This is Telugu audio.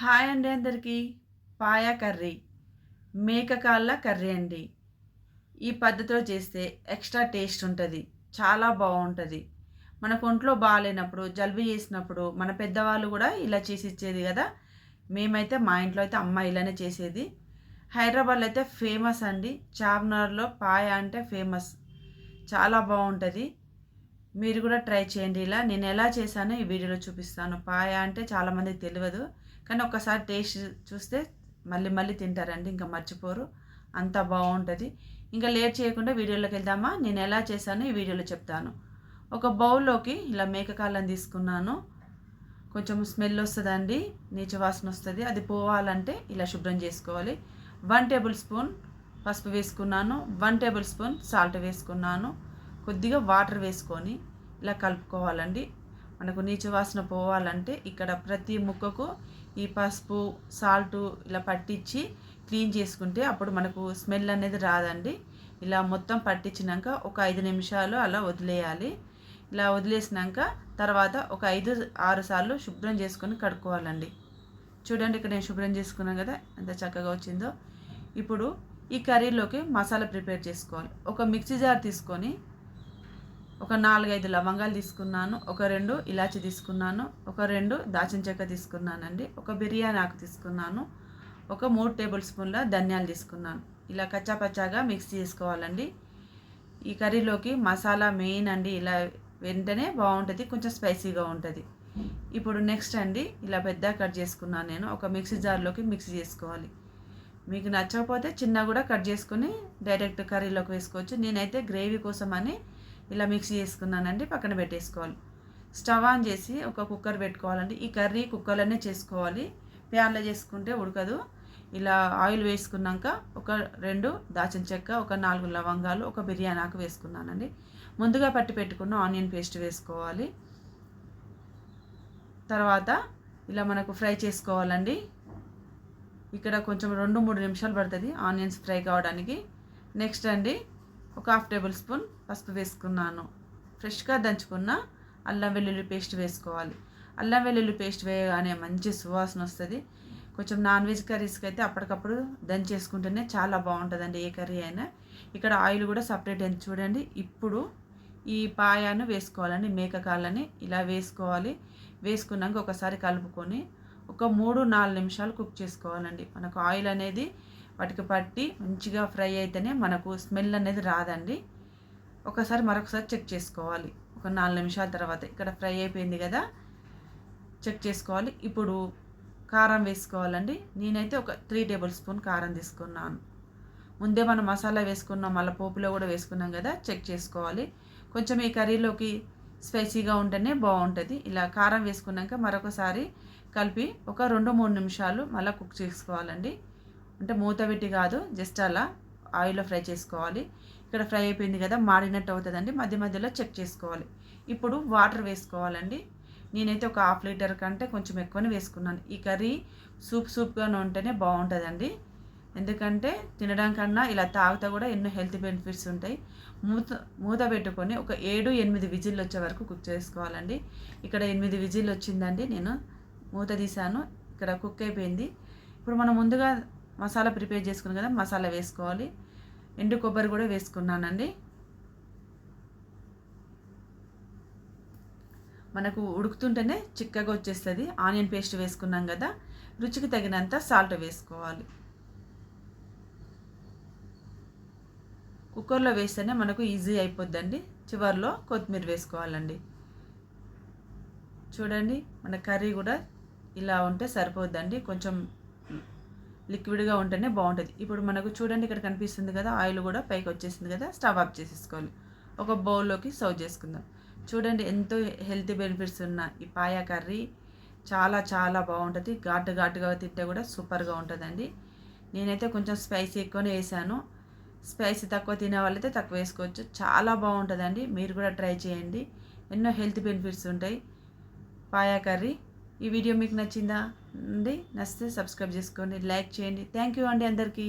హాయ్ అండి అందరికీ. పాయా కర్రీ, మేక కాళ్ళ కర్రీ అండి. ఈ పద్ధతిలో చేస్తే ఎక్స్ట్రా టేస్ట్ ఉంటుంది. చాలా బాగుంటుంది. మనకు ఒంట్లో బాగాలేనప్పుడు, జలుబు చేసినప్పుడు మన పెద్దవాళ్ళు కూడా ఇలా చేసి ఇచ్చేది కదా. మేమైతే మా ఇంట్లో అయితే అమ్మ ఇలానే చేసేది. హైదరాబాద్లో అయితే ఫేమస్ అండి. చార్మినార్లో పాయ అంటే ఫేమస్. చాలా బాగుంటుంది. మీరు కూడా ట్రై చేయండి. ఇలా నేను ఎలా చేశానో ఈ వీడియోలో చూపిస్తాను. పాయ అంటే చాలామందికి తెలియదు, కానీ ఒక్కసారి టేస్ట్ చూస్తే మళ్ళీ మళ్ళీ తింటారండి, ఇంకా మర్చిపోరు. అంత బాగుంటుంది. ఇంకా లేట్ చేయకుండా వీడియోలోకి వెళ్దామా. నేను ఎలా చేశానో ఈ వీడియోలో చెప్తాను. ఒక బౌల్లోకి ఇలా మేక కాళ్ళని తీసుకున్నాను. కొంచెం స్మెల్ వస్తుందండి, నీచు వాసన వస్తుంది. అది పోవాలంటే ఇలా శుభ్రం చేసుకోవాలి. 1 టేబుల్ స్పూన్ పసుపు వేసుకున్నాను. 1 టేబుల్ స్పూన్ సాల్ట్ వేసుకున్నాను. కొద్దిగా వాటర్ వేసుకొని ఇలా కలుపుకోవాలండి. మనకు నీచు వాసన పోవాలంటే ఇక్కడ ప్రతి ముక్కకు ఈ పసుపు సాల్ట్ ఇలా పట్టించి క్లీన్ చేసుకుంటే అప్పుడు మనకు స్మెల్ అనేది రాదండి. ఇలా మొత్తం పట్టించినాక ఒక 5 నిమిషాలు అలా వదిలేయాలి. ఇలా వదిలేసినాక తర్వాత ఒక 5-6 సార్లు శుభ్రం చేసుకొని కడుక్కోవాలండి. చూడండి, ఇక్కడ నేను శుభ్రం చేసుకున్నాను కదా, ఎంత చక్కగా వచ్చిందో. ఇప్పుడు ఈ కర్రీలోకి మసాలా ప్రిపేర్ చేసుకోవాలి. ఒక మిక్సీ జార్ తీసుకొని ఒక 4-5 లవంగాలు తీసుకున్నాను. ఒక 2 ఇలాచి తీసుకున్నాను. ఒక 2 దాల్చిన చెక్క తీసుకున్నానండి. ఒక బిర్యానీ ఆకు తీసుకున్నాను. ఒక 3 టేబుల్ స్పూన్ల ధనియాలు తీసుకున్నాను. ఇలా కచ్చాపచ్చాగా మిక్స్ చేసుకోవాలండి. ఈ కర్రీలోకి మసాలా మెయిన్ అండి. ఇలా వెంటనే బాగుంటుంది, కొంచెం స్పైసీగా ఉంటుంది. ఇప్పుడు నెక్స్ట్ అండి, ఇలా పెద్ద కట్ చేసుకున్నాను నేను. ఒక మిక్సీ జార్లోకి మిక్సీ చేసుకోవాలి. మీకు నచ్చకపోతే చిన్న కూడా కట్ చేసుకొని డైరెక్ట్ కర్రీలోకి వేసుకోవచ్చు. నేనైతే గ్రేవీ కోసం అని ఇలా మిక్సీ చేసుకున్నానండి. పక్కన పెట్టేసుకోవాలి. స్టవ్ ఆన్ చేసి ఒక కుక్కర్ పెట్టుకోవాలండి. ఈ కర్రీ కుక్కర్లోనే చేసుకోవాలి, ప్యాన్లో చేసుకుంటే ఉడకదు. ఇలా ఆయిల్ వేసుకున్నాక ఒక 2 దాల్చిన చెక్క, ఒక 4 లవంగాలు, ఒక బిర్యానీ ఆకు వేసుకున్నానండి. ముందుగా పట్టి పెట్టుకున్న ఆనియన్ పేస్ట్ వేసుకోవాలి. తర్వాత ఇలా మనకు ఫ్రై చేసుకోవాలండి. ఇక్కడ కొంచెం 2-3 నిమిషాలు పడుతుంది ఆనియన్స్ ఫ్రై కావడానికి. నెక్స్ట్ అండి, ఒక 1/2 టేబుల్ స్పూన్ పసుపు వేసుకున్నాను. ఫ్రెష్గా దంచుకున్న అల్లం వెల్లుల్లి పేస్ట్ వేసుకోవాలి. అల్లం వెల్లుల్లి పేస్ట్ వేయగానే మంచి సువాసన వస్తుంది. కొంచెం నాన్ వెజ్ కర్రీస్కి అయితే అప్పటికప్పుడు దంచేసుకుంటేనే చాలా బాగుంటుందండి, ఏ కర్రీ అయినా. ఇక్కడ ఆయిల్ కూడా సపరేట్ అయింది చూడండి. ఇప్పుడు ఈ పాయాను వేసుకోవాలండి. మేక కాళ్ళని ఇలా వేసుకోవాలి. వేసుకున్నాక ఒకసారి కలుపుకొని ఒక 3-4 నిమిషాలు కుక్ చేసుకోవాలండి. మనకు ఆయిల్ అనేది వాటికి పట్టి మంచిగా ఫ్రై అయితేనే మనకు స్మెల్ అనేది రాదండి. మరొకసారి చెక్ చేసుకోవాలి. ఒక 4 నిమిషాల తర్వాత ఇక్కడ ఫ్రై అయిపోయింది కదా, చెక్ చేసుకోవాలి. ఇప్పుడు కారం వేసుకోవాలండి. నేనైతే ఒక 3 టేబుల్ స్పూన్ కారం తీసుకున్నాను. ముందే మనం మసాలా వేసుకున్నాం, మళ్ళీ పోపులో కూడా వేసుకున్నాం కదా, చెక్ చేసుకోవాలి. కొంచెం ఈ కర్రీలోకి స్పైసీగా ఉంటేనే బాగుంటుంది. ఇలా కారం వేసుకున్నాక మరొకసారి కలిపి ఒక 2-3 నిమిషాలు మళ్ళీ కుక్ చేసుకోవాలండి. అంటే మూత పెట్టి కాదు, జస్ట్ అలా ఆయిల్లో ఫ్రై చేసుకోవాలి. ఇక్కడ ఫ్రై అయిపోయింది కదా, మాడినట్టు అవుతుందండి. మధ్య మధ్యలో చెక్ చేసుకోవాలి. ఇప్పుడు వాటర్ వేసుకోవాలండి. నేనైతే ఒక 1/2 లీటర్ కంటే కొంచెం ఎక్కువనే వేసుకున్నాను. ఈ కర్రీ సూప్గా ఉంటేనే బాగుంటుందండి. ఎందుకంటే తినడం కన్నా ఇలా తాగుతా కూడా ఎన్నో హెల్త్ బెనిఫిట్స్ ఉంటాయి. మూత పెట్టుకొని ఒక 7-8 విజిల్లు వచ్చే వరకు కుక్ చేసుకోవాలండి. ఇక్కడ 8 విజిల్లు వచ్చిందండి. నేను మూత తీసాను. ఇక్కడ కుక్ అయిపోయింది. ఇప్పుడు మనం ముందుగా మసాలా ప్రిపేర్ చేసుకున్నాం కదా, మసాలా వేసుకోవాలి. ఎండు కొబ్బరి కూడా వేసుకున్నానండి. మనకు ఉడుకుతుంటేనే చిక్కగా వచ్చేస్తుంది. ఆనియన్ పేస్ట్ వేసుకున్నాం కదా, రుచికి తగినంత సాల్ట్ వేసుకోవాలి. కుక్కర్లో వేస్తేనే మనకు ఈజీ అయిపోద్దండి. చివరిలో కొత్తిమీర వేసుకోవాలండి. చూడండి, మన కర్రీ కూడా ఇలా ఉంటే సరిపోద్దండి. కొంచెం లిక్విడ్గా ఉంటేనే బాగుంటుంది. ఇప్పుడు మనకు చూడండి, ఇక్కడ కనిపిస్తుంది కదా, ఆయిల్ కూడా పైకి వచ్చేసింది కదా, స్టవ్ ఆఫ్ చేసేసుకోవాలి. ఒక బౌల్లోకి సర్వ్ చేసుకుందాం. చూడండి, ఎంతో హెల్తీ బెనిఫిట్స్ ఉన్న ఈ పాయా కర్రీ చాలా చాలా బాగుంటుంది. ఘాటుగా తింటే కూడా సూపర్గా ఉంటుందండి. నేనైతే కొంచెం స్పైసీ ఎక్కువనే వేసాను. స్పైసీ తక్కువ తినే వాళ్ళైతే తక్కువ వేసుకోవచ్చు. చాలా బాగుంటుందండి. మీరు కూడా ట్రై చేయండి. ఎన్నో హెల్త్ బెనిఫిట్స్ ఉంటాయి పాయా కర్రీ. ఈ వీడియో మీకు నచ్చిందా అండి? నచ్చితే సబ్స్క్రైబ్ చేసుకోండి, లైక్ చేయండి. థ్యాంక్ యూ అండి అందరికీ.